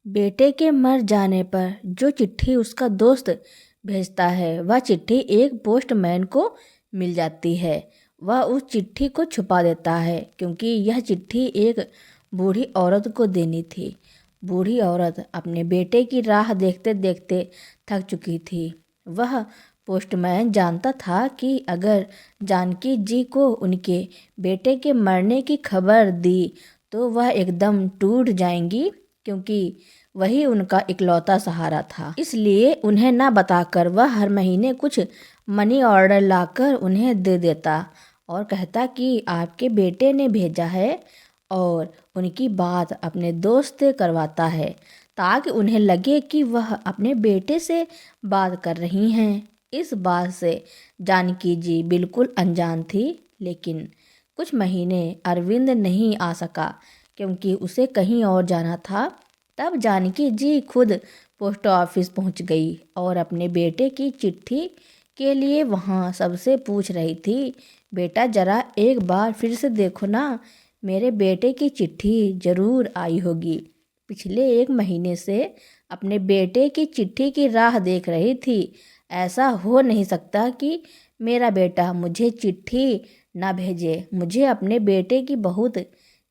बेटे के मर जाने पर जो चिट्ठी उसका दोस्त भेजता है वह चिट्ठी एक पोस्टमैन को मिल जाती है। वह उस चिट्ठी को छुपा देता है क्योंकि यह चिट्ठी एक बूढ़ी औरत को देनी थी। बूढ़ी औरत अपने बेटे की राह देखते देखते थक चुकी थी। वह पोस्टमैन जानता था कि अगर जानकी जी को उनके बेटे के मरने की खबर दी तो वह एकदम टूट जाएंगी, क्योंकि वही उनका इकलौता सहारा था। इसलिए उन्हें ना बताकर वह हर महीने कुछ मनी ऑर्डर लाकर उन्हें दे देता और कहता कि आपके बेटे ने भेजा है, और उनकी बात अपने दोस्त से करवाता है ताकि उन्हें लगे कि वह अपने बेटे से बात कर रही हैं। इस बात से जानकी जी बिल्कुल अनजान थी, लेकिन कुछ महीने अरविंद नहीं आ सका क्योंकि उसे कहीं और जाना था। तब जानकी जी खुद पोस्ट ऑफिस पहुंच गई और अपने बेटे की चिट्ठी के लिए वहां सबसे पूछ रही थी, बेटा जरा एक बार फिर से देखो ना, मेरे बेटे की चिट्ठी जरूर आई होगी। पिछले 1 महीने से अपने बेटे की चिट्ठी की राह देख रही थी। ऐसा हो नहीं सकता कि मेरा बेटा मुझे चिट्ठी ना भेजे। मुझे अपने बेटे की बहुत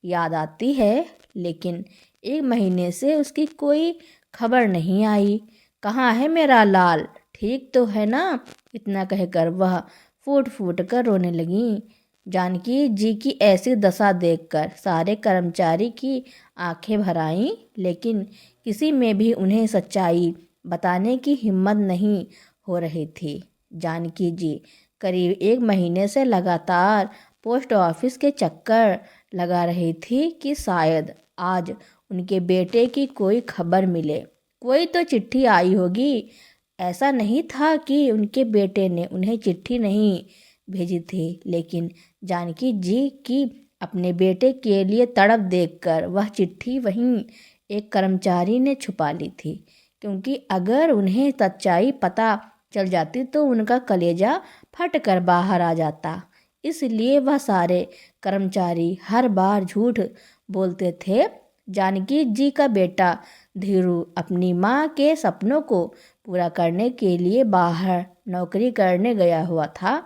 याद आती है, लेकिन 1 महीने से उसकी कोई खबर नहीं आई। कहाँ है मेरा लाल, ठीक तो है ना? इतना कहकर वह फूट फूट कर रोने लगी। जानकी जी की ऐसी दशा देखकर सारे कर्मचारी की आंखें भर आईं, लेकिन किसी में भी उन्हें सच्चाई बताने की हिम्मत नहीं हो रही थी। जानकी जी करीब 1 महीने से लगातार पोस्ट ऑफिस के चक्कर लगा रही थी कि शायद आज उनके बेटे की कोई खबर मिले, कोई तो चिट्ठी आई होगी। ऐसा नहीं था कि उनके बेटे ने उन्हें चिट्ठी नहीं भेजी थी, लेकिन जानकी जी की अपने बेटे के लिए तड़प देखकर वह चिट्ठी वहीं एक कर्मचारी ने छुपा ली थी, क्योंकि अगर उन्हें सच्चाई पता चल जाती तो उनका कलेजा फट कर बाहर आ जाता। इसलिए वह सारे कर्मचारी हर बार झूठ बोलते थे। जानकी जी का बेटा धीरू अपनी माँ के सपनों को पूरा करने के लिए बाहर नौकरी करने गया हुआ था।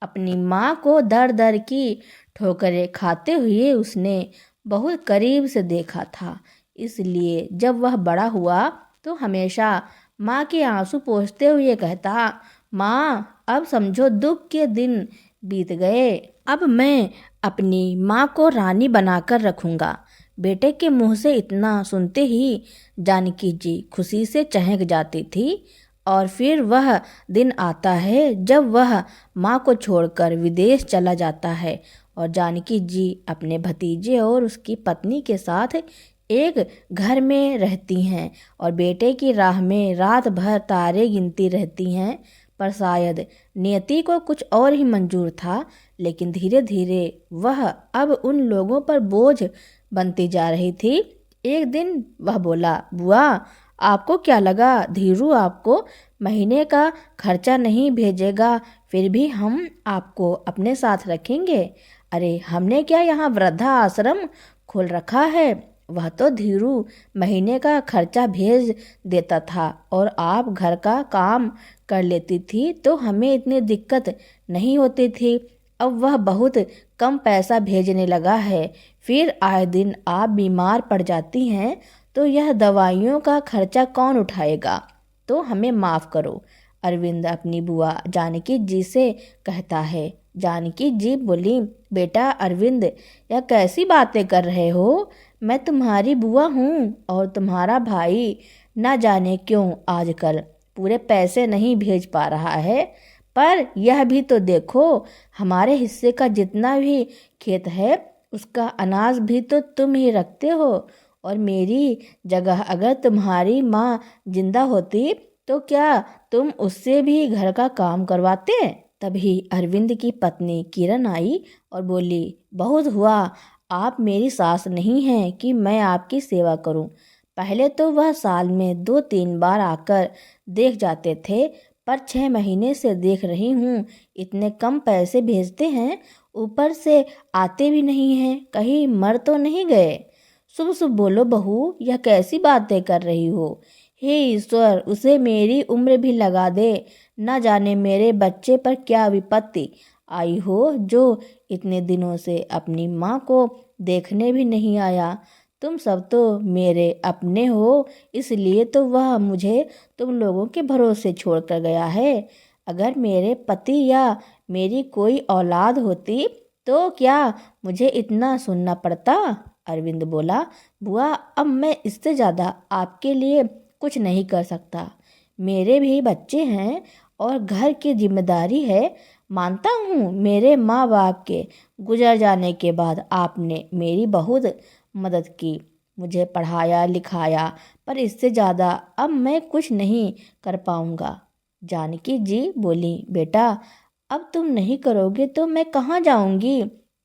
अपनी माँ को दर दर की ठोकरें खाते हुए उसने बहुत करीब से देखा था। इसलिए जब वह बड़ा हुआ तो हमेशा माँ के आंसू पोंछते हुए कहता, माँ अब समझो दुख के दिन बीत गए, अब मैं अपनी माँ को रानी बनाकर रखूंगा। बेटे के मुंह से इतना सुनते ही जानकी जी खुशी से चहक जाती थी। और फिर वह दिन आता है जब वह माँ को छोड़कर विदेश चला जाता है और जानकी जी अपने भतीजे और उसकी पत्नी के साथ एक घर में रहती हैं और बेटे की राह में रात भर तारे गिनती रहती हैं। पर शायद नियति को कुछ और ही मंजूर था, लेकिन धीरे धीरे वह अब उन लोगों पर बोझ बनती जा रही थी। एक दिन वह बोला, बुआ आपको क्या लगा धीरू आपको महीने का खर्चा नहीं भेजेगा, फिर भी हम आपको अपने साथ रखेंगे। अरे हमने क्या यहाँ वृद्धा आश्रम खोल रखा है? वह तो धीरू महीने का खर्चा भेज देता था और आप घर का काम कर लेती थी तो हमें इतनी दिक्कत नहीं होती थी। अब वह बहुत कम पैसा भेजने लगा है, फिर आए दिन आप बीमार पड़ जाती हैं तो यह दवाइयों का खर्चा कौन उठाएगा? तो हमें माफ़ करो। अरविंद अपनी बुआ जानकी जी से कहता है। जानकी जी बोली, बेटा अरविंद यह कैसी बातें कर रहे हो? मैं तुम्हारी बुआ हूँ और तुम्हारा भाई न जाने क्यों आजकल पूरे पैसे नहीं भेज पा रहा है। पर यह भी तो देखो, हमारे हिस्से का जितना भी खेत है उसका अनाज भी तो तुम ही रखते हो, और मेरी जगह अगर तुम्हारी माँ जिंदा होती तो क्या तुम उससे भी घर का काम करवाते? तभी अरविंद की पत्नी किरण आई और बोली, बहुत हुआ आप मेरी सास नहीं हैं कि मैं आपकी सेवा करूं। पहले तो वह साल में 2-3 बार आकर देख जाते थे, पर 6 महीने से देख रही हूँ इतने कम पैसे भेजते हैं, ऊपर से आते भी नहीं हैं, कहीं मर तो नहीं गए? शुभ शुभ बोलो बहू, यह कैसी बातें कर रही हो। हे ईश्वर, उसे मेरी उम्र भी लगा दे। न जाने मेरे बच्चे पर क्या विपत्ति आई हो जो इतने दिनों से अपनी माँ को देखने भी नहीं आया। तुम सब तो मेरे अपने हो, इसलिए तो वह मुझे तुम लोगों के भरोसे छोड़कर गया है। अगर मेरे पति या मेरी कोई औलाद होती तो क्या मुझे इतना सुनना पड़ता। अरविंद बोला, बुआ अब मैं इससे ज़्यादा आपके लिए कुछ नहीं कर सकता। मेरे भी बच्चे हैं और घर की जिम्मेदारी है। मानता हूँ मेरे माँ बाप के गुजर जाने के बाद आपने मेरी बहुत मदद की, मुझे पढ़ाया लिखाया, पर इससे ज़्यादा अब मैं कुछ नहीं कर पाऊँगा। जानकी जी बोली, बेटा अब तुम नहीं करोगे तो मैं कहाँ जाऊँगी।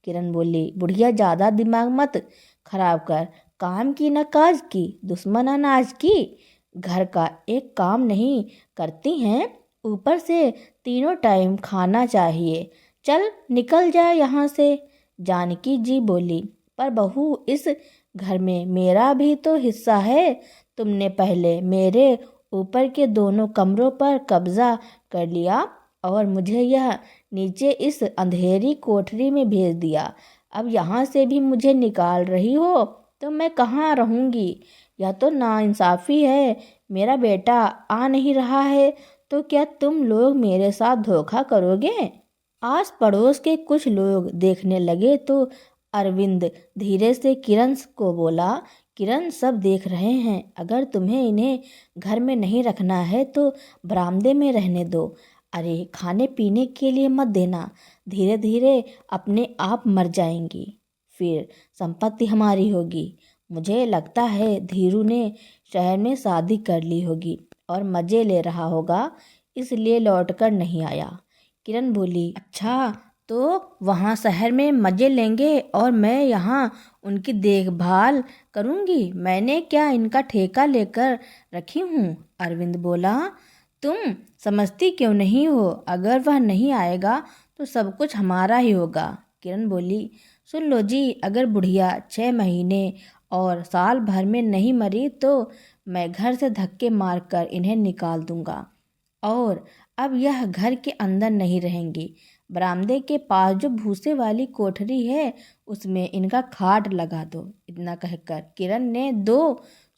किरण बोली, बुढ़िया ज़्यादा दिमाग मत खराब कर, काम की न काज की, दुश्मन अनाज की। घर का एक काम नहीं करती हैं, ऊपर से तीनों टाइम खाना चाहिए। चल निकल जा यहाँ से। जानकी जी बोली, पर बहू इस घर में मेरा भी तो हिस्सा है। तुमने पहले मेरे ऊपर के दोनों कमरों पर कब्जा कर लिया और मुझे यह नीचे इस अंधेरी कोठरी में भेज दिया। अब यहाँ से भी मुझे निकाल रही हो तो मैं कहाँ रहूँगी। यह तो नाइंसाफ़ी है। मेरा बेटा आ नहीं रहा है तो क्या तुम लोग मेरे साथ धोखा करोगे। आस पड़ोस के कुछ लोग देखने लगे तो अरविंद धीरे से किरण को बोला, किरण सब देख रहे हैं, अगर तुम्हें इन्हें घर में नहीं रखना है तो बरामदे में रहने दो। अरे खाने पीने के लिए मत देना, धीरे धीरे अपने आप मर जाएंगी, फिर संपत्ति हमारी होगी। मुझे लगता है धीरू ने शहर में शादी कर ली होगी और मज़े ले रहा होगा, इसलिए लौटकर नहीं आया। किरण बोली, अच्छा तो वहाँ शहर में मज़े लेंगे और मैं यहाँ उनकी देखभाल करूँगी। मैंने क्या इनका ठेका लेकर रखी हूँ। अरविंद बोला, तुम समझती क्यों नहीं हो, अगर वह नहीं आएगा तो सब कुछ हमारा ही होगा। किरण बोली, सुन लो जी, अगर बुढ़िया 6 महीने और साल भर में नहीं मरी तो मैं घर से धक्के मारकर इन्हें निकाल दूंगा और अब यह घर के अंदर नहीं रहेंगी। बरामदे के पास जो भूसे वाली कोठरी है उसमें इनका खाट लगा दो। इतना कहकर किरण ने 2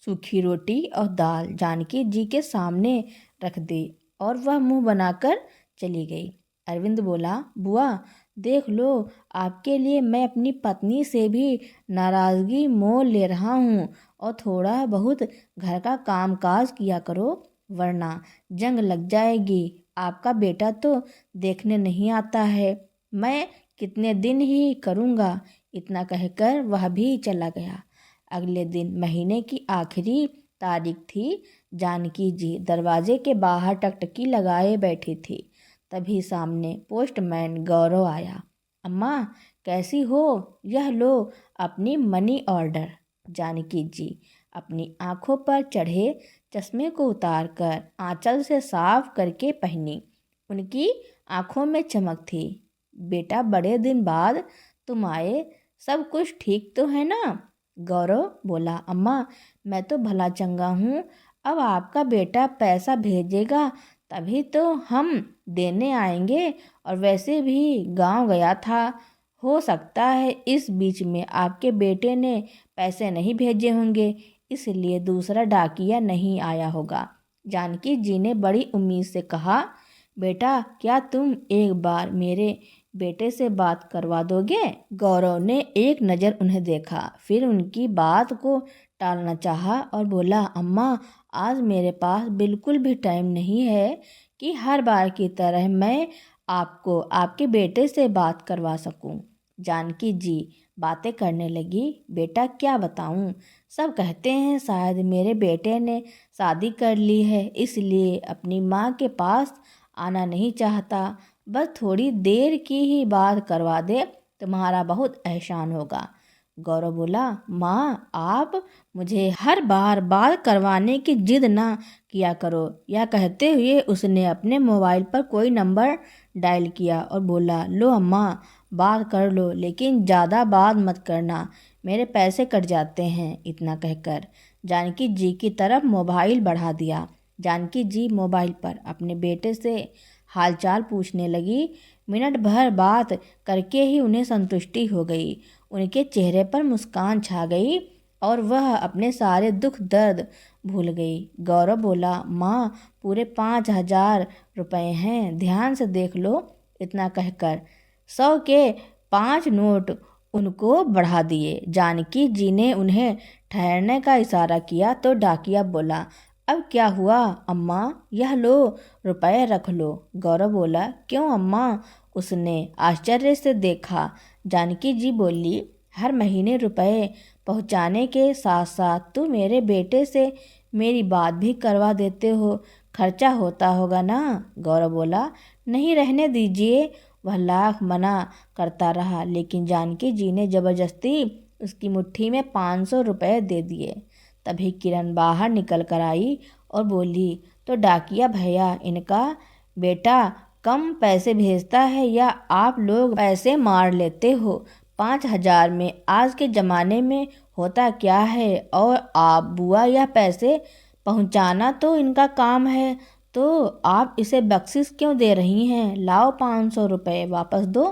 सूखी रोटी और दाल जानकी जी के सामने रख दी और वह मुंह बनाकर चली गई। अरविंद बोला, बुआ देख लो, आपके लिए मैं अपनी पत्नी से भी नाराज़गी मोल ले रहा हूँ और थोड़ा बहुत घर का कामकाज किया करो, वरना जंग लग जाएगी। आपका बेटा तो देखने नहीं आता है, मैं कितने दिन ही करूँगा। इतना कहकर वह भी चला गया। अगले दिन महीने की आखिरी तारीख थी। जानकी जी दरवाजे के बाहर टकटकी लगाए बैठी थी। तभी सामने पोस्टमैन गौरव आया। अम्मा कैसी हो, यह लो अपनी मनी ऑर्डर। जानकी जी अपनी आंखों पर चढ़े चश्मे को उतारकर आंचल से साफ करके पहनी। उनकी आंखों में चमक थी। बेटा बड़े दिन बाद तुम आए, सब कुछ ठीक तो है ना। गौरव बोला, अम्मा मैं तो भला चंगा हूँ, अब आपका बेटा पैसा भेजेगा तभी तो हम देने आएंगे, और वैसे भी गांव गया था, हो सकता है इस बीच में आपके बेटे ने पैसे नहीं भेजे होंगे, इसलिए दूसरा डाकिया नहीं आया होगा। जानकी जी ने बड़ी उम्मीद से कहा, बेटा क्या तुम एक बार मेरे बेटे से बात करवा दोगे। गौरव ने एक नज़र उन्हें देखा, फिर उनकी बात को टालना चाहा और बोला, अम्मा आज मेरे पास बिल्कुल भी टाइम नहीं है कि हर बार की तरह मैं आपको आपके बेटे से बात करवा सकूं। जानकी जी बातें करने लगी, बेटा क्या बताऊं, सब कहते हैं शायद मेरे बेटे ने शादी कर ली है, इसलिए अपनी माँ के पास आना नहीं चाहता। बस थोड़ी देर की ही बात करवा दे, तुम्हारा बहुत एहसान होगा। गौरव बोला, माँ आप मुझे हर बार बात करवाने की जिद ना किया करो। यह कहते हुए उसने अपने मोबाइल पर कोई नंबर डायल किया और बोला, लो अम्मा बात कर लो, लेकिन ज़्यादा बात मत करना, मेरे पैसे कट जाते हैं। इतना कहकर जानकी जी की तरफ मोबाइल बढ़ा दिया। जानकी जी मोबाइल पर अपने बेटे से हालचाल पूछने लगी। मिनट भर बात करके ही उन्हें संतुष्टि हो गई। उनके चेहरे पर मुस्कान छा गई और वह अपने सारे दुख दर्द भूल गई। गौरव बोला, माँ पूरे 5,000 रुपये हैं, ध्यान से देख लो। इतना कहकर 100 के 5 नोट उनको बढ़ा दिए। जानकी जी ने उन्हें ठहरने का इशारा किया तो डाकिया बोला, अब क्या हुआ अम्मा, यह लो रुपए रख लो। गौरव बोला, क्यों अम्मा? उसने आश्चर्य से देखा। जानकी जी बोली, हर महीने रुपए पहुंचाने के साथ साथ तू मेरे बेटे से मेरी बात भी करवा देते हो, खर्चा होता होगा ना। गौरव बोला, नहीं रहने दीजिए। वह लाख मना करता रहा लेकिन जानकी जी ने जबरदस्ती उसकी मुट्ठी में 500 रुपये दे दिए। तभी किरण बाहर निकल कर आई और बोली, तो डाकिया भैया, इनका बेटा कम पैसे भेजता है या आप लोग पैसे मार लेते हो? 5,000 में आज के ज़माने में होता क्या है? और आप बुआ यह पैसे पहुंचाना तो इनका काम है, तो आप इसे बख्शिश क्यों दे रही हैं? लाओ 500 रुपये वापस दो।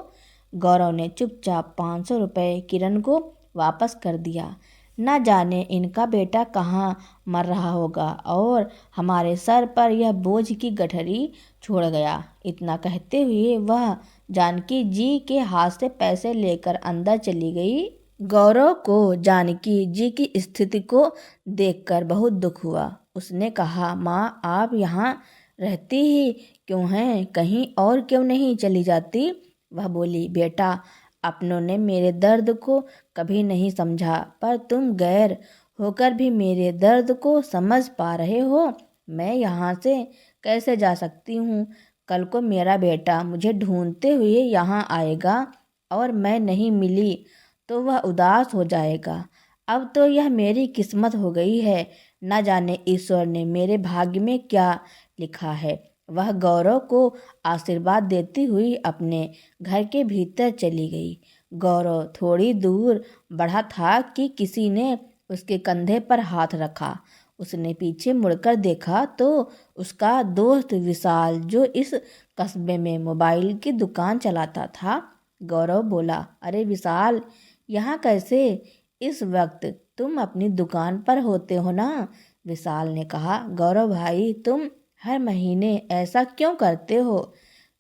गौरव ने चुपचाप 500 रुपये किरण को वापस कर दिया। न जाने इनका बेटा कहाँ मर रहा होगा और हमारे सर पर यह बोझ की गठरी छोड़ गया। इतना कहते हुए वह जानकी जी के हाथ से पैसे लेकर अंदर चली गई। गौरव को जानकी जी की स्थिति को देखकर बहुत दुख हुआ। उसने कहा, माँ आप यहाँ रहती ही क्यों हैं, कहीं और क्यों नहीं चली जाती? वह बोली, बेटा अपनों ने मेरे दर्द को कभी नहीं समझा, पर तुम गैर होकर भी मेरे दर्द को समझ पा रहे हो। मैं यहाँ से कैसे जा सकती हूँ? कल को मेरा बेटा मुझे ढूंढते हुए यहाँ आएगा और मैं नहीं मिली तो वह उदास हो जाएगा। अब तो यह मेरी किस्मत हो गई है, न जाने ईश्वर ने मेरे भाग्य में क्या लिखा है। वह गौरव को आशीर्वाद देती हुई अपने घर के भीतर चली गई। गौरव थोड़ी दूर बढ़ा था कि किसी ने उसके कंधे पर हाथ रखा। उसने पीछे मुड़कर देखा तो उसका दोस्त विशाल, जो इस कस्बे में मोबाइल की दुकान चलाता था। गौरव बोला, अरे विशाल, यहाँ कैसे? इस वक्त तुम अपनी दुकान पर होते हो ना? विशाल ने कहा, गौरव भाई तुम हर महीने ऐसा क्यों करते हो?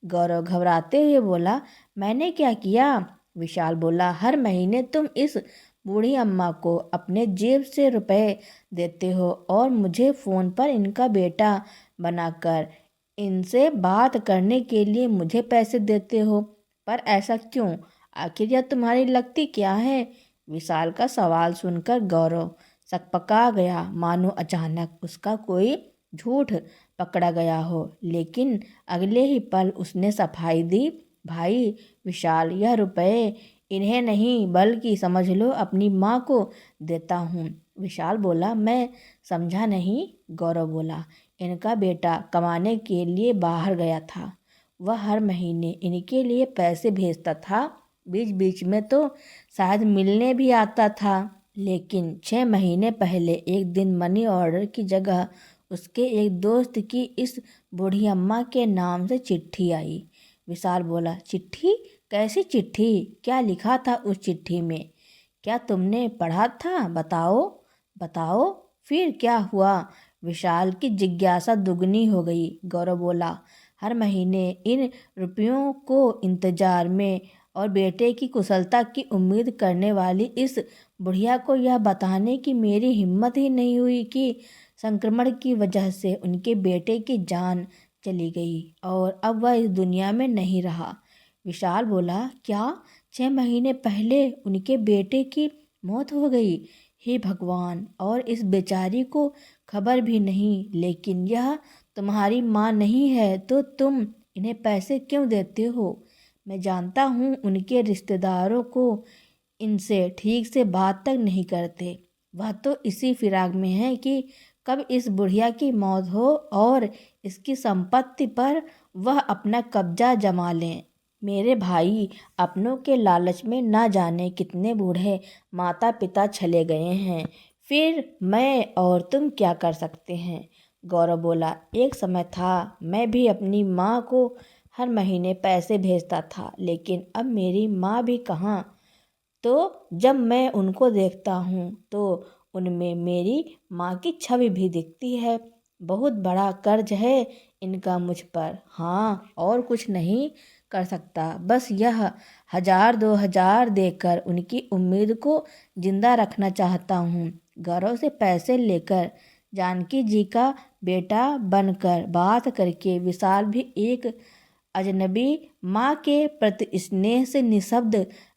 गौरव घबराते हुए बोला, मैंने क्या किया? विशाल बोला, हर महीने तुम इस बूढ़ी अम्मा को अपने जेब से रुपए देते हो और मुझे फ़ोन पर इनका बेटा बनाकर इनसे बात करने के लिए मुझे पैसे देते हो। पर ऐसा क्यों? आखिर यह तुम्हारी लगती क्या है? विशाल का सवाल सुनकर गौरव सकपका गया, मानो अचानक उसका कोई झूठ पकड़ा गया हो। लेकिन अगले ही पल उसने सफाई दी, भाई विशाल, यह रुपए इन्हें नहीं बल्कि समझ लो अपनी माँ को देता हूँ। विशाल बोला, मैं समझा नहीं। गौरव बोला, इनका बेटा कमाने के लिए बाहर गया था। वह हर महीने इनके लिए पैसे भेजता था, बीच बीच में तो शायद मिलने भी आता था। लेकिन 6 महीने पहले एक दिन मनी ऑर्डर की जगह उसके एक दोस्त की इस बूढ़ी अम्मा के नाम से चिट्ठी आई। विशाल बोला, चिट्ठी? कैसी चिट्ठी? क्या लिखा था उस चिट्ठी में? क्या तुमने पढ़ा था? बताओ बताओ। फिर क्या हुआ? विशाल की जिज्ञासा दुगनी हो गई। गौरव बोला, हर महीने इन रुपयों को इंतजार में और बेटे की कुशलता की उम्मीद करने वाली इस बुढ़िया को यह बताने की मेरी हिम्मत ही नहीं हुई कि संक्रमण की वजह से उनके बेटे की जान चली गई और अब वह इस दुनिया में नहीं रहा। विशाल बोला, क्या 6 महीने पहले उनके बेटे की मौत हो गई? हे भगवान, और इस बेचारी को खबर भी नहीं। लेकिन यह तुम्हारी माँ नहीं है तो तुम इन्हें पैसे क्यों देते हो? मैं जानता हूँ उनके रिश्तेदारों को इनसे ठीक से बात तक नहीं करते। वह तो इसी फिराक में है कि कब इस बुढ़िया की मौत हो और इसकी संपत्ति पर वह अपना कब्जा जमा लें। मेरे भाई अपनों के लालच में ना जाने कितने बूढ़े माता पिता चले गए हैं, फिर मैं और तुम क्या कर सकते हैं। गौरव बोला, एक समय था मैं भी अपनी माँ को हर महीने पैसे भेजता था, लेकिन अब मेरी माँ भी कहाँ। तो जब मैं उनको देखता हूँ तो उनमें मेरी माँ की छवि भी दिखती है। बहुत बड़ा कर्ज है इनका मुझ पर। हाँ, और कुछ नहीं कर सकता, बस यह 1000 2000 देकर उनकी उम्मीद को जिंदा रखना चाहता हूँ। घरों से पैसे लेकर जानकी जी का बेटा बनकर बात करके विशाल भी एक अजनबी माँ के प्रति स्नेह से निशब्द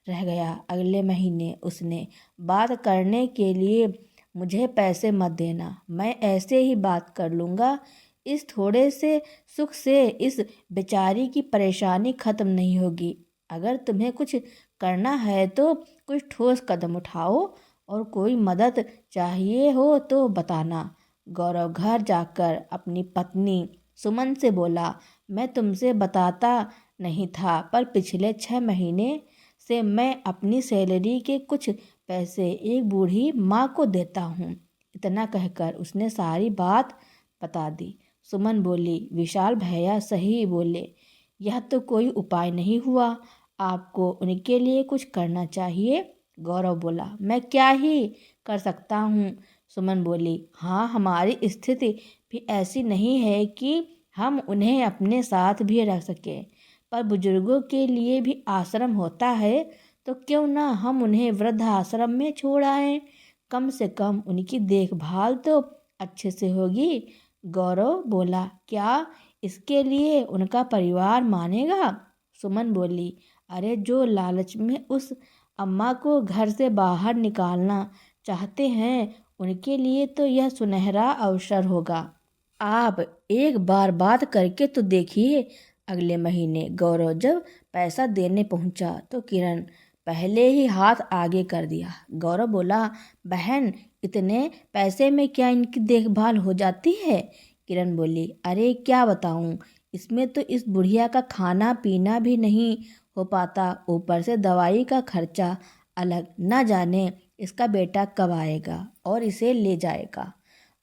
रह गया। अगले महीने उसने बात करने के लिए, मुझे पैसे मत देना, मैं ऐसे ही बात कर लूँगा। इस थोड़े से सुख से इस बेचारी की परेशानी खत्म नहीं होगी। अगर तुम्हें कुछ करना है तो कुछ ठोस कदम उठाओ, और कोई मदद चाहिए हो तो बताना। गौरव घर जाकर अपनी पत्नी सुमन से बोला, मैं तुमसे बताता नहीं था, पर पिछले 6 महीने से मैं अपनी सैलरी के कुछ पैसे एक बूढ़ी माँ को देता हूँ। इतना कहकर उसने सारी बात बता दी। सुमन बोली, विशाल भैया सही बोले, यह तो कोई उपाय नहीं हुआ, आपको उनके लिए कुछ करना चाहिए। गौरव बोला, मैं क्या ही कर सकता हूँ। सुमन बोली, हाँ, हमारी स्थिति भी ऐसी नहीं है कि हम उन्हें अपने साथ भी रख सकें, पर बुजुर्गों के लिए भी आश्रम होता है, तो क्यों ना हम उन्हें वृद्ध आश्रम में छोड़ आएं। कम से कम उनकी देखभाल तो अच्छे से होगी। गौरव बोला, क्या इसके लिए उनका परिवार मानेगा। सुमन बोली, अरे जो लालच में उस अम्मा को घर से बाहर निकालना चाहते हैं, उनके लिए तो यह सुनहरा अवसर होगा। आप एक बार बात करके तो देखिए। अगले महीने गौरव जब पैसा देने पहुंचा तो किरण पहले ही हाथ आगे कर दिया। गौरव बोला, बहन, इतने पैसे में क्या इनकी देखभाल हो जाती है। किरण बोली, अरे क्या बताऊं, इसमें तो इस बुढ़िया का खाना पीना भी नहीं हो पाता, ऊपर से दवाई का खर्चा अलग। न जाने इसका बेटा कब आएगा और इसे ले जाएगा।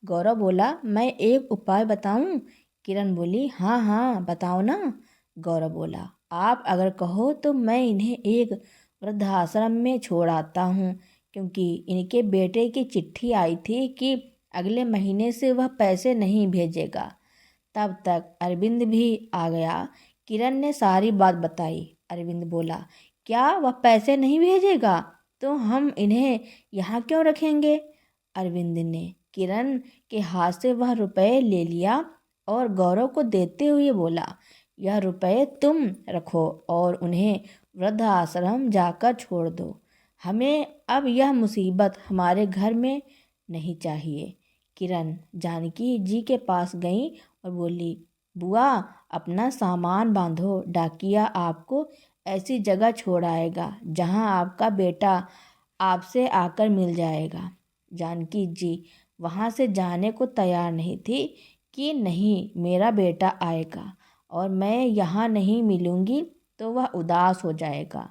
गौरव बोला, मैं एक उपाय बताऊं। किरण बोली, हाँ हाँ, बताओ ना। गौरव बोला, आप अगर कहो तो मैं इन्हें एक वृद्धाश्रम में छोड़ आता हूँ, क्योंकि इनके बेटे की चिट्ठी आई थी कि अगले महीने से वह पैसे नहीं भेजेगा। तब तक अरविंद भी आ गया। किरण ने सारी बात बताई। अरविंद बोला, क्या वह पैसे नहीं भेजेगा, तो हम इन्हें यहाँ क्यों रखेंगे। अरविंद ने किरण के हाथ से वह रुपए ले लिया और गौरव को देते हुए बोला, यह रुपए तुम रखो और उन्हें वृद्ध आश्रम जाकर छोड़ दो। हमें अब यह मुसीबत हमारे घर में नहीं चाहिए। किरण जानकी जी के पास गई और बोली, बुआ, अपना सामान बांधो, डाकिया आपको ऐसी जगह छोड़ आएगा जहां आपका बेटा आपसे आकर मिल जाएगा। जानकी जी वहां से जाने को तैयार नहीं थी कि नहीं, मेरा बेटा आएगा और मैं यहाँ नहीं मिलूंगी तो वह उदास हो जाएगा।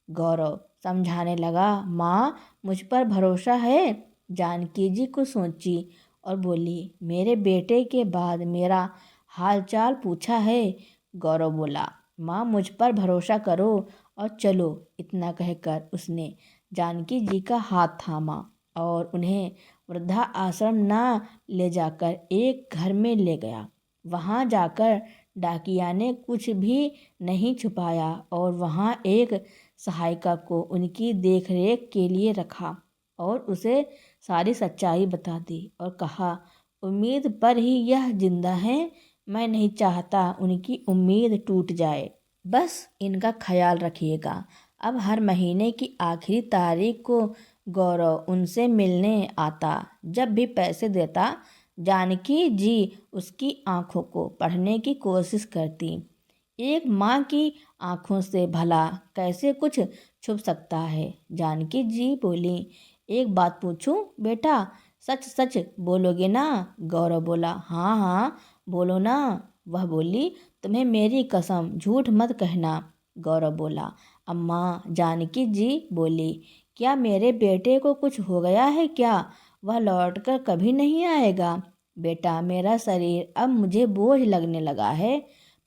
गौरव समझाने लगा, माँ, मुझ पर भरोसा है। जानकी जी को सोची और बोली, मेरे बेटे के बाद मेरा हालचाल पूछा है। गौरव बोला, माँ, मुझ पर भरोसा करो और चलो। इतना कहकर उसने जानकी जी का हाथ थामा और उन्हें वृद्धा आश्रम ना ले जाकर एक घर में ले गया। वहाँ जाकर डाकिया ने कुछ भी नहीं छुपाया और वहाँ एक सहायिका को उनकी देखरेख के लिए रखा और उसे सारी सच्चाई बता दी और कहा, उम्मीद पर ही यह जिंदा है। मैं नहीं चाहता उनकी उम्मीद टूट जाए, बस इनका ख्याल रखिएगा। अब हर महीने की आखिरी तारीख को गौरव उनसे मिलने आता। जब भी पैसे देता, जानकी जी उसकी आंखों को पढ़ने की कोशिश करती। एक माँ की आंखों से भला कैसे कुछ छुप सकता है। जानकी जी बोली, एक बात पूछूं बेटा, सच सच बोलोगे ना। गौरव बोला, हाँ हाँ, बोलो ना। वह बोली, तुम्हें मेरी कसम, झूठ मत कहना। गौरव बोला। अम्मा जानकी जी बोली, क्या मेरे बेटे को कुछ हो गया है क्या? वह लौटकर कभी नहीं आएगा? बेटा, मेरा शरीर अब मुझे बोझ लगने लगा है,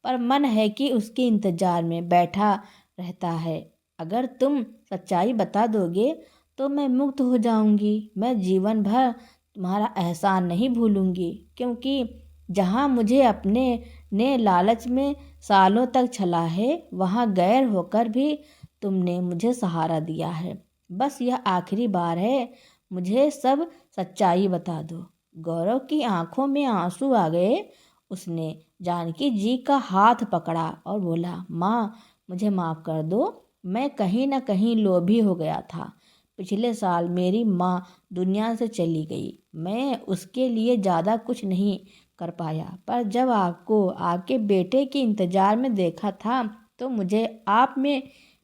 पर मन है कि उसके इंतजार में बैठा रहता है। अगर तुम सच्चाई बता दोगे तो मैं मुक्त हो जाऊंगी। मैं जीवन भर तुम्हारा एहसान नहीं भूलूंगी, क्योंकि जहाँ मुझे अपने ने लालच में सालों तक छला है, वहाँ गैर होकर भी तुमने मुझे सहारा दिया है। बस यह आखिरी बार है, मुझे सब सच्चाई बता दो। गौरव की आंखों में आंसू आ गए। उसने जानकी जी का हाथ पकड़ा और बोला, माँ, मुझे माफ़ कर दो। मैं कहीं न कहीं लोभी हो गया था। पिछले साल मेरी माँ दुनिया से चली गई। मैं उसके लिए ज़्यादा कुछ नहीं कर पाया, पर जब आपको आपके बेटे के इंतज़ार में देखा था तो मुझे आप में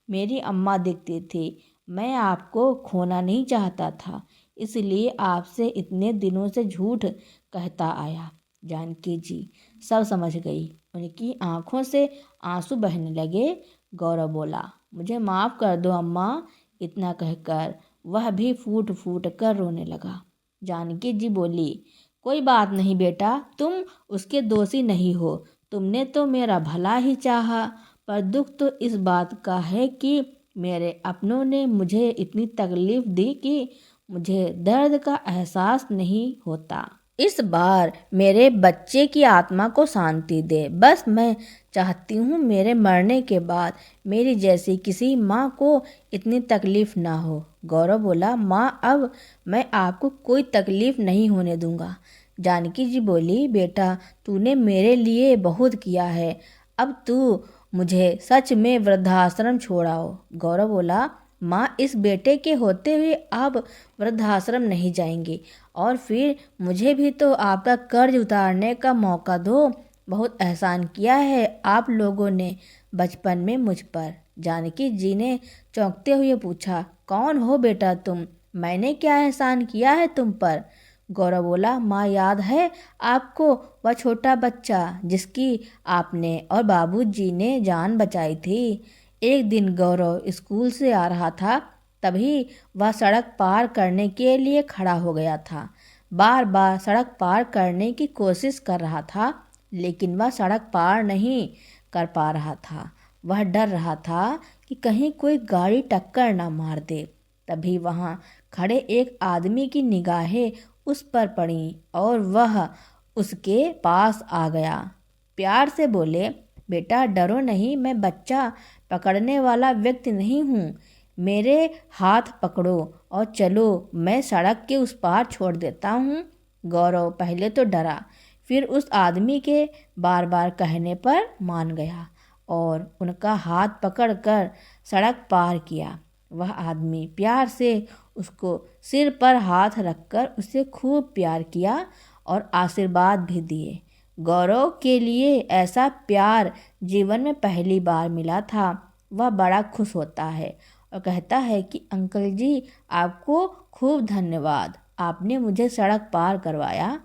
मेरी अम्मा दिखती थी। मैं आपको खोना नहीं चाहता था, इसलिए आपसे इतने दिनों से झूठ कहता आया। जानकी जी सब समझ गई। उनकी आंखों से आंसू बहने लगे। गौरव बोला, मुझे माफ़ कर दो अम्मा। इतना कहकर वह भी फूट फूट कर रोने लगा। जानकी जी बोली, कोई बात नहीं बेटा, तुम उसके दोषी नहीं हो। तुमने तो मेरा भला ही चाहा, पर दुख तो इस बात का है कि मेरे अपनों ने मुझे इतनी तकलीफ दी कि मुझे दर्द का एहसास नहीं होता। इस बार मेरे बच्चे की आत्मा को शांति दे। बस मैं चाहती हूँ मेरे मरने के बाद मेरी जैसी किसी माँ को इतनी तकलीफ ना हो। गौरव बोला, माँ, अब मैं आपको कोई तकलीफ नहीं होने दूंगा। जानकी जी बोली, बेटा, तूने मेरे लिए बहुत किया है, अब तू मुझे सच में वृद्धाश्रम छोड़ाओ। गौरव बोला, माँ, इस बेटे के होते हुए आप वृद्धाश्रम नहीं जाएंगी, और फिर मुझे भी तो आपका कर्ज उतारने का मौका दो। बहुत एहसान किया है आप लोगों ने बचपन में मुझ पर। जानकी जी ने चौंकते हुए पूछा, कौन हो बेटा तुम? मैंने क्या एहसान किया है तुम पर? गौरव बोला, माँ, याद है आपको वह छोटा बच्चा जिसकी आपने और बाबूजी ने जान बचाई थी? एक दिन गौरव स्कूल से आ रहा था, तभी वह सड़क पार करने के लिए खड़ा हो गया था। बार बार सड़क पार करने की कोशिश कर रहा था, लेकिन वह सड़क पार नहीं कर पा रहा था। वह डर रहा था कि कहीं कोई गाड़ी टक्कर ना मार दे। तभी वहाँ खड़े एक आदमी की निगाहें उस पर पड़ी और वह उसके पास आ गया। प्यार से बोले, बेटा, डरो नहीं, मैं बच्चा पकड़ने वाला व्यक्ति नहीं हूँ। मेरे हाथ पकड़ो और चलो, मैं सड़क के उस पार छोड़ देता हूँ। गौरव पहले तो डरा, फिर उस आदमी के बार बार कहने पर मान गया और उनका हाथ पकड़कर सड़क पार किया। वह आदमी प्यार से उसको सिर पर हाथ रखकर उसे खूब प्यार किया और आशीर्वाद भी दिए। गौरव के लिए ऐसा प्यार जीवन में पहली बार मिला था। वह बड़ा खुश होता है और कहता है कि अंकल जी, आपको खूब धन्यवाद। आपने मुझे सड़क पार करवाया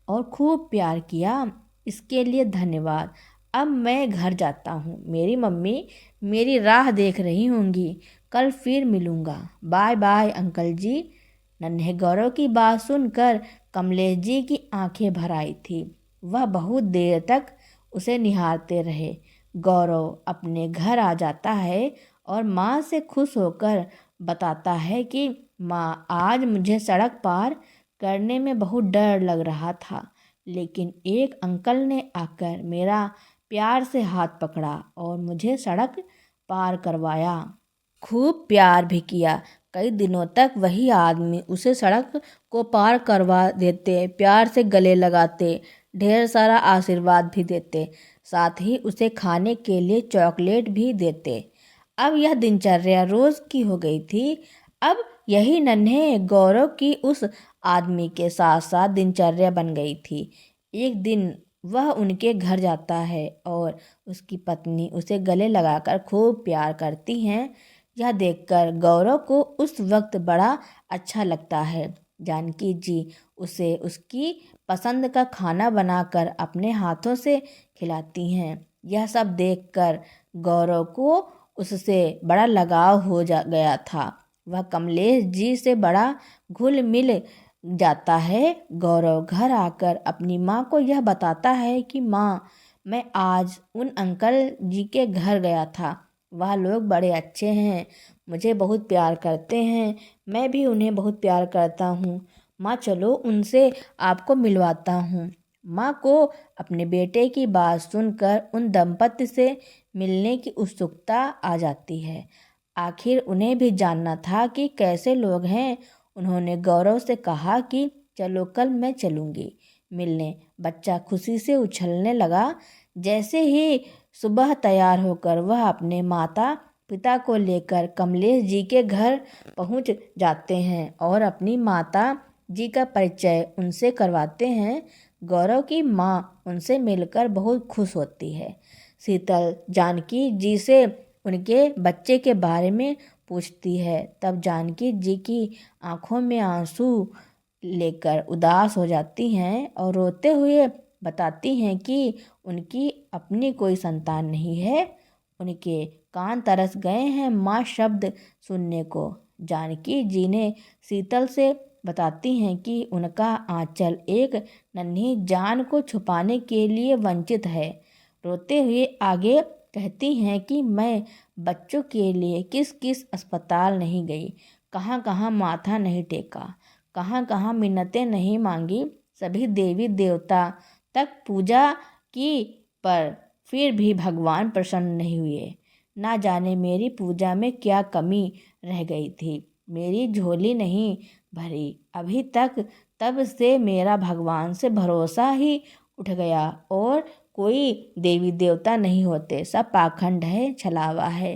और खूब प्यार किया, इसके लिए धन्यवाद। अब मैं घर जाता हूँ। मेरी मम्मी मेरी राह देख रही होंगी। कल फिर मिलूँगा। बाय बाय अंकल जी। नन्हे गौरव की बात सुनकर कमलेश जी की आंखें भर आई थी। वह बहुत देर तक उसे निहारते रहे। गौरव अपने घर आ जाता है और माँ से खुश होकर बताता है कि माँ, आज मुझे सड़क पार करने में बहुत डर लग रहा था, लेकिन एक अंकल ने आकर मेरा प्यार से हाथ पकड़ा और मुझे सड़क पार करवाया। खूब प्यार भी किया। कई दिनों तक वही आदमी उसे सड़क को पार करवा देते, प्यार से गले लगाते, ढेर सारा आशीर्वाद भी देते, साथ ही उसे खाने के लिए चॉकलेट भी देते। अब यह दिनचर्या रोज की हो गई थी। अब यही नन्हे गौरव की उस आदमी के साथ साथ दिनचर्या बन गई थी। एक दिन वह उनके घर जाता है और उसकी पत्नी उसे गले लगाकर खूब प्यार करती हैं। यह देखकर गौरव को उस वक्त बड़ा अच्छा लगता है। जानकी जी उसे उसकी पसंद का खाना बनाकर अपने हाथों से खिलाती हैं। यह सब देखकर गौरव को उससे बड़ा लगाव हो जा गया था। वह कमलेश जी से बड़ा घुल मिल जाता है। गौरव घर आकर अपनी माँ को यह बताता है कि माँ, मैं आज उन अंकल जी के घर गया था। वह लोग बड़े अच्छे हैं, मुझे बहुत प्यार करते हैं, मैं भी उन्हें बहुत प्यार करता हूँ। माँ चलो उनसे आपको मिलवाता हूँ। माँ को अपने बेटे की बात सुनकर उन दंपत्ति से मिलने की उत्सुकता आ जाती है। आखिर उन्हें भी जानना था कि कैसे लोग हैं। उन्होंने गौरव से कहा कि चलो कल मैं चलूँगी मिलने। बच्चा खुशी से उछलने लगा। जैसे ही सुबह तैयार होकर वह अपने माता पिता को लेकर कमलेश जी के घर पहुंच जाते हैं और अपनी माता जी का परिचय उनसे करवाते हैं। गौरव की माँ उनसे मिलकर बहुत खुश होती है। शीतल जानकी जी से उनके बच्चे के बारे में पूछती है। तब जानकी जी की आंखों में आंसू लेकर उदास हो जाती हैं और रोते हुए बताती हैं कि उनकी अपनी कोई संतान नहीं है। उनके कान तरस गए हैं माँ शब्द सुनने को। जानकी जी ने शीतल से बताती हैं कि उनका आंचल एक नन्ही जान को छुपाने के लिए वंचित है। रोते हुए आगे कहती हैं कि मैं बच्चों के लिए किस किस अस्पताल नहीं गई, कहाँ कहाँ माथा नहीं टेका, कहाँ कहाँ मिन्नतें नहीं मांगी, सभी देवी देवता तक पूजा की, पर फिर भी भगवान प्रसन्न नहीं हुए। ना जाने मेरी पूजा में क्या कमी रह गई थी, मेरी झोली नहीं भरी अभी तक। तब से मेरा भगवान से भरोसा ही उठ गया और कोई देवी देवता नहीं होते, सब पाखंड है, छलावा है।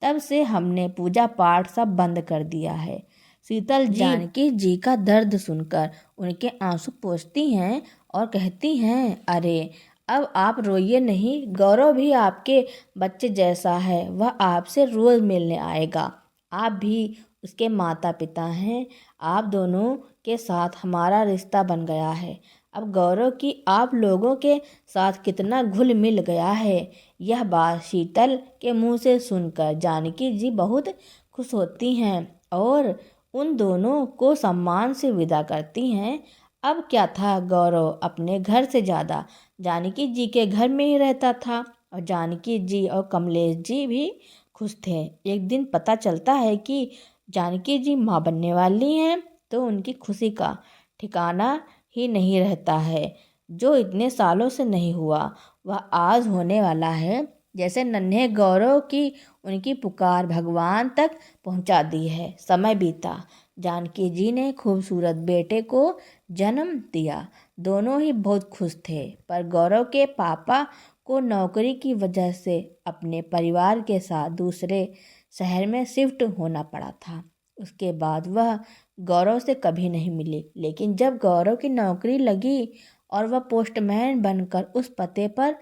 तब से हमने पूजा पाठ सब बंद कर दिया है। शीतल जी जानकी जी का दर्द सुनकर उनके आंसू पोंछती हैं और कहती हैं, अरे अब आप रोइए नहीं, गौरव भी आपके बच्चे जैसा है, वह आपसे रोज मिलने आएगा। आप भी उसके माता पिता हैं, आप दोनों के साथ हमारा रिश्ता बन गया है। अब गौरव की आप लोगों के साथ कितना घुल मिल गया है। यह बात शीतल के मुंह से सुनकर जानकी जी बहुत खुश होती हैं और उन दोनों को सम्मान से विदा करती हैं। अब क्या था, गौरव अपने घर से ज़्यादा जानकी जी के घर में ही रहता था और जानकी जी और कमलेश जी भी खुश थे। एक दिन पता चलता है कि जानकी जी माँ बनने वाली हैं, तो उनकी खुशी का ठिकाना ही नहीं रहता है। जो इतने सालों से नहीं हुआ वह आज होने वाला है। जैसे नन्हे गौरव की उनकी पुकार भगवान तक पहुंचा दी है। समय बीता, जानकी जी ने खूबसूरत बेटे को जन्म दिया। दोनों ही बहुत खुश थे, पर गौरव के पापा को नौकरी की वजह से अपने परिवार के साथ दूसरे शहर में शिफ्ट होना पड़ा था। उसके बाद वह गौरव से कभी नहीं मिली। लेकिन जब गौरव की नौकरी लगी और वह पोस्टमैन बनकर उस पते पर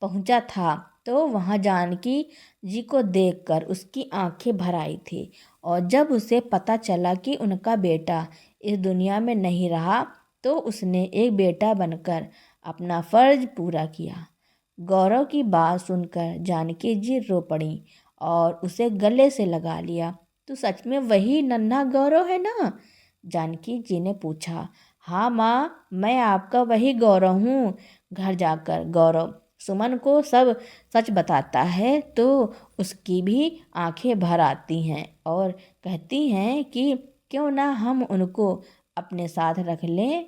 पहुंचा था, तो वहां जानकी जी को देखकर उसकी आंखें भर आई थी। और जब उसे पता चला कि उनका बेटा इस दुनिया में नहीं रहा, तो उसने एक बेटा बनकर अपना फर्ज पूरा किया। गौरव की बात सुनकर जानकी जी रो पड़ी और उसे गले से लगा लिया। तो सच में वही नन्हा गौरव है ना? जानकी जी ने पूछा। हाँ माँ, मैं आपका वही गौरव हूँ। घर जाकर गौरव सुमन को सब सच बताता है तो उसकी भी आंखें भर आती हैं और कहती हैं कि क्यों ना हम उनको अपने साथ रख लें।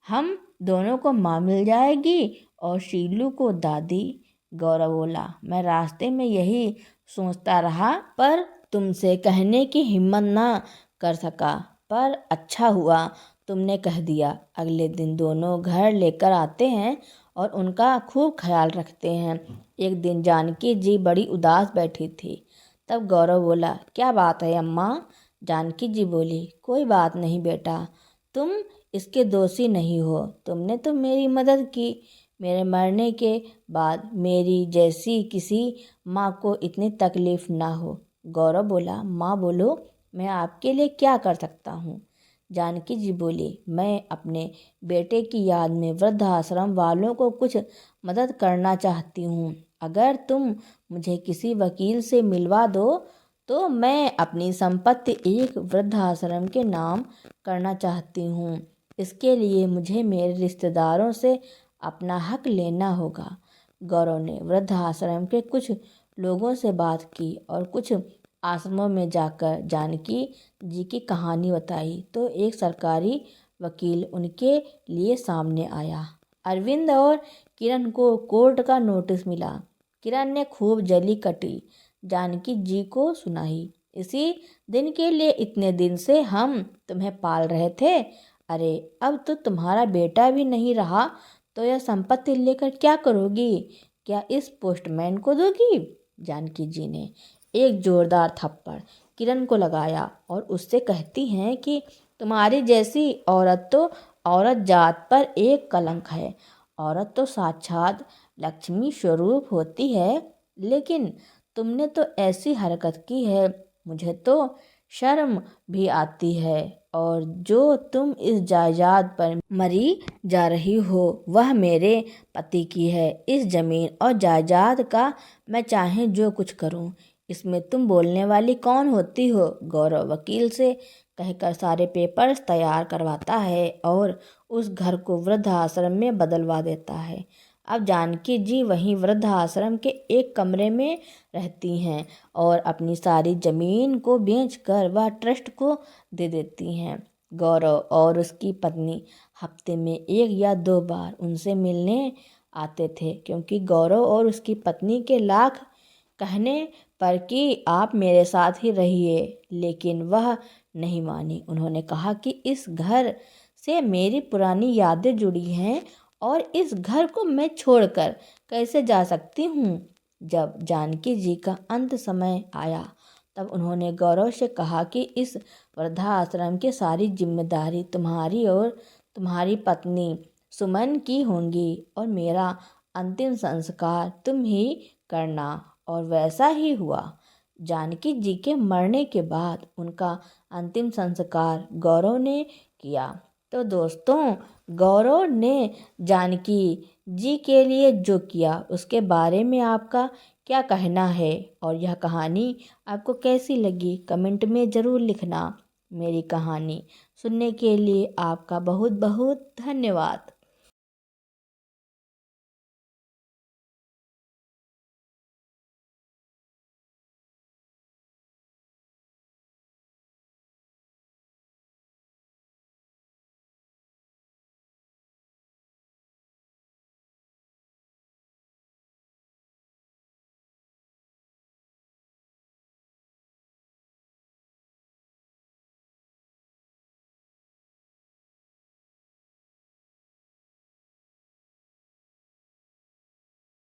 हम दोनों को माँ मिल जाएगी और शीलू को दादी। गौरव बोला, मैं रास्ते में यही सोचता रहा, पर तुमसे कहने की हिम्मत ना कर सका, पर अच्छा हुआ तुमने कह दिया। अगले दिन दोनों घर लेकर आते हैं और उनका खूब ख्याल रखते हैं। एक दिन जानकी जी बड़ी उदास बैठी थी। तब गौरव बोला, क्या बात है अम्मा? जानकी जी बोली, कोई बात नहीं बेटा, तुम इसके दोषी नहीं हो। तुमने तो मेरी मदद की। मेरे मरने के बाद मेरी जैसी किसी माँ को इतनी तकलीफ ना हो। गौरव बोला, माँ बोलो, मैं आपके लिए क्या कर सकता हूँ? जानकी जी बोली, मैं अपने बेटे की याद में वृद्धाश्रम वालों को कुछ मदद करना चाहती हूँ। अगर तुम मुझे किसी वकील से मिलवा दो तो मैं अपनी संपत्ति एक वृद्धाश्रम के नाम करना चाहती हूँ। इसके लिए मुझे मेरे रिश्तेदारों से अपना हक लेना होगा। गौरव ने वृद्धाश्रम के कुछ लोगों से बात की और कुछ आश्रमों में जाकर जानकी जी की कहानी बताई तो एक सरकारी वकील उनके लिए सामने आया। अरविंद और किरण को कोर्ट का नोटिस मिला। किरण ने खूब जली कटी जानकी जी को सुनाई। इसी दिन के लिए इतने दिन से हम तुम्हें पाल रहे थे। अरे अब तो तुम्हारा बेटा भी नहीं रहा तो यह संपत्ति लेकर क्या करोगी? क्या इस पोस्टमैन को दोगी? जानकी जी ने एक जोरदार थप्पड़ किरण को लगाया और उससे कहती हैं कि तुम्हारी जैसी औरत तो औरत जात पर एक कलंक है। औरत तो साक्षात लक्ष्मी स्वरूप होती है, लेकिन तुमने तो ऐसी हरकत की है, मुझे तो शर्म भी आती है। और जो तुम इस जायदाद पर मरी जा रही हो वह मेरे पति की है। इस जमीन और जायदाद का मैं चाहे जो कुछ करूं, इसमें तुम बोलने वाली कौन होती हो? गौरव वकील से कहकर सारे पेपर्स तैयार करवाता है और उस घर को वृद्धाश्रम में बदलवा देता है। अब जानकी जी वहीं वृद्धाश्रम के एक कमरे में रहती हैं और अपनी सारी ज़मीन को बेचकर वह ट्रस्ट को दे देती हैं। गौरव और उसकी पत्नी हफ्ते में 1 या 2 बार उनसे मिलने आते थे, क्योंकि गौरव और उसकी पत्नी के लाख कहने पर कि आप मेरे साथ ही रहिए, लेकिन वह नहीं मानी। उन्होंने कहा कि इस घर से मेरी पुरानी यादें जुड़ी हैं और इस घर को मैं छोड़कर कैसे जा सकती हूँ। जब जानकी जी का अंत समय आया तब उन्होंने गौरव से कहा कि इस वृद्धाश्रम की सारी जिम्मेदारी तुम्हारी और तुम्हारी पत्नी सुमन की होंगी और मेरा अंतिम संस्कार तुम ही करना। और वैसा ही हुआ। जानकी जी के मरने के बाद उनका अंतिम संस्कार गौरव ने किया। तो दोस्तों, गौरव ने जानकी जी के लिए जो किया उसके बारे में आपका क्या कहना है और यह कहानी आपको कैसी लगी कमेंट में ज़रूर लिखना। मेरी कहानी सुनने के लिए आपका बहुत बहुत धन्यवाद।